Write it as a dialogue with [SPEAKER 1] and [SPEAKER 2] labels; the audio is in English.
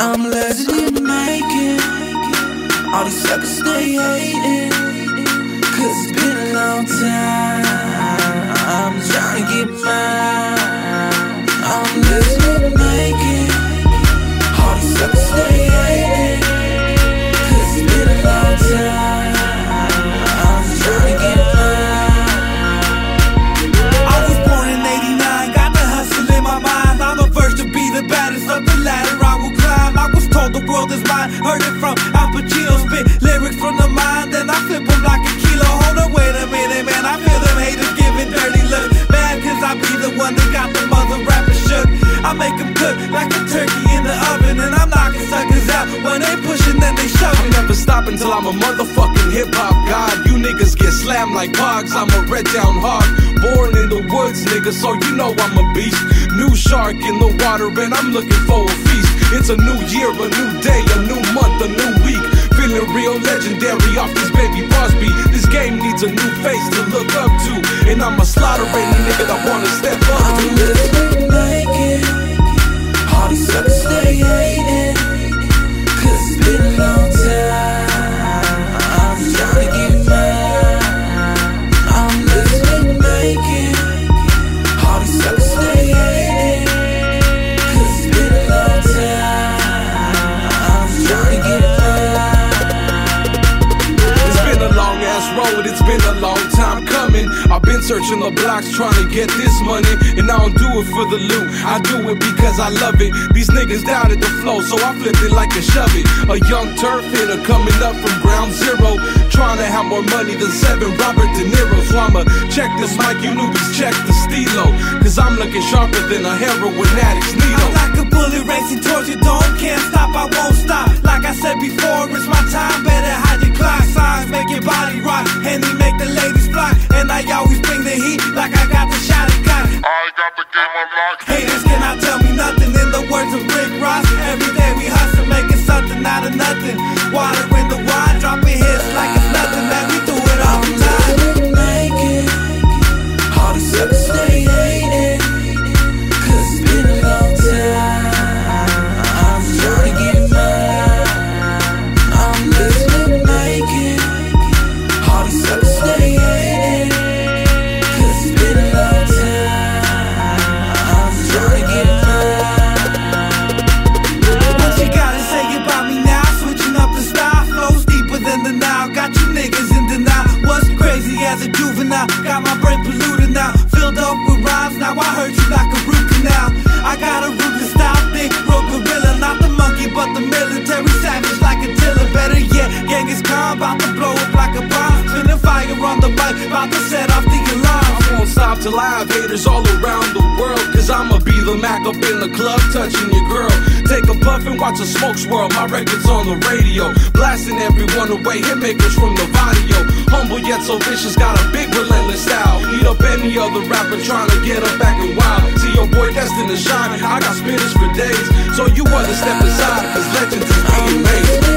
[SPEAKER 1] I'm legend in the making. All these suckers stay hating, cause it's been a long time. I'm trying to get mine. I'm legend in the making. All these suckers stay hating, cause it's been a long time. I'm trying to get mine.
[SPEAKER 2] I was born in '89, got the hustle in my mind. I'm the first to be the baddest of the ladder I will climb. I was told the world is mine, heard it from Al Pacino. Spit lyrics from the mind, then I flip them like a kilo. Hold on, wait a minute, man, I feel them haters giving dirty looks. Mad cause I be the one that got the mother rappers shook. I make them cook like a turkey in the oven, and I'm knocking suckers out. When they pushing, then they shove.
[SPEAKER 3] I'm never stopping till I'm a motherfucking hip-hop god. You niggas get slammed like hogs, I'm a red down hog. Born in the woods, nigga, so you know I'm a beast. New shark in the water, and I'm looking for a feast. It's a new year, a new day, a new month, a new week. Feeling real legendary off this baby boss beat. This game needs a new face to look up to, and I'ma slaughter any nigga that wanna step up to.
[SPEAKER 1] I'm living like it. All these suckers stay hating, cause it's been a long time. I'm trying to get mine. I'm living like it. All these suckers stay hating, cause it's been a long time. I'm trying to get mine.
[SPEAKER 3] It's been a long ass road, it's been a long time coming. I've been searching the blocks trying to get this money, and I don't do it for the loot, I do it because I love it. These niggas doubted the flow, so I flipped it like a shove it. A young turf hitter coming up from ground zero, trying to have more money than 7 Robert De Niro. So I'ma check this mic, you newbies check the stilo, cause I'm looking sharper than a heroin addict's needle.
[SPEAKER 2] I'm like a bullet racing towards you, don't can't stop, I won't stop. Like I said before, it's my time, better hide your clock. Signs make your body rock, and they make the ladies flock. And I always bring the heat, like I got the shot and got it.
[SPEAKER 4] I got the game unlocked.
[SPEAKER 2] Haters cannot tell me nothing. In the words of Rick Ross, every day we hustle, making something out of nothing. Water in the wine, dropping hits like it's nothing. Man, we do it all the time.
[SPEAKER 1] I'm living like it. All these suckers stay hating, cause it's been a long time. I'm trying to get mine. I'm living like it. All these suckers stay hating, cause it's been a long time. I'm trying to get mine.
[SPEAKER 2] What you gotta say about me now? Switching up the style, flows deeper than the Nile. Got you niggas in denial. What's crazy as a juvenile? Got my brain polluted now, filled up with rhymes. Now I hurt you like a root canal. I got a ruthless style, thick, road gorilla, not the monkey, but the military savage like Attila. Better yet, Genghis Khan, about to blow up like a bomb. Spinning fire on the mic, about to set off the alarm.
[SPEAKER 3] I won't stop till I have haters all around the world, cause I'ma be the Mac up in the club touching your girl. Take a puff and watch a smoke swirl, my record's on the radio, blasting everyone away, hitmakers from the Vadio. Humble yet so vicious, got a big relentless style. Eat up any other rapper trying to get up back and wild. See your boy destined to shine, I got spitters for days, so you wanna step aside, cause legends is being made.